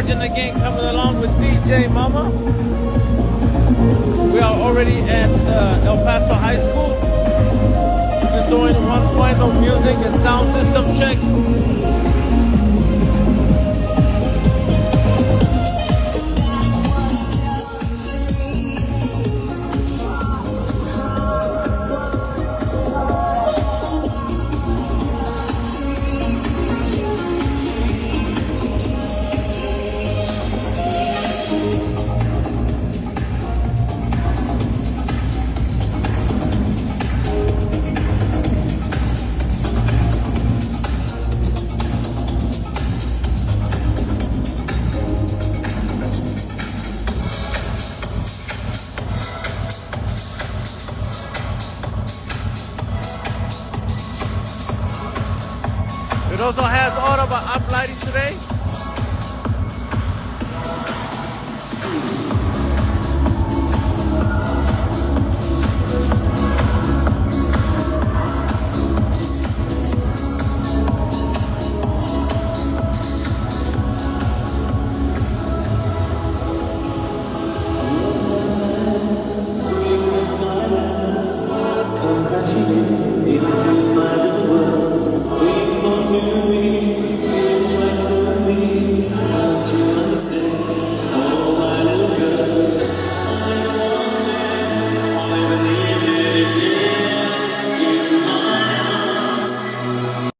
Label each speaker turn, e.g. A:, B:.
A: Legend again, coming along with DJ Mama. We are already at El Paso High School. We're doing one final music and sound system check. It also has all of our up lighting today.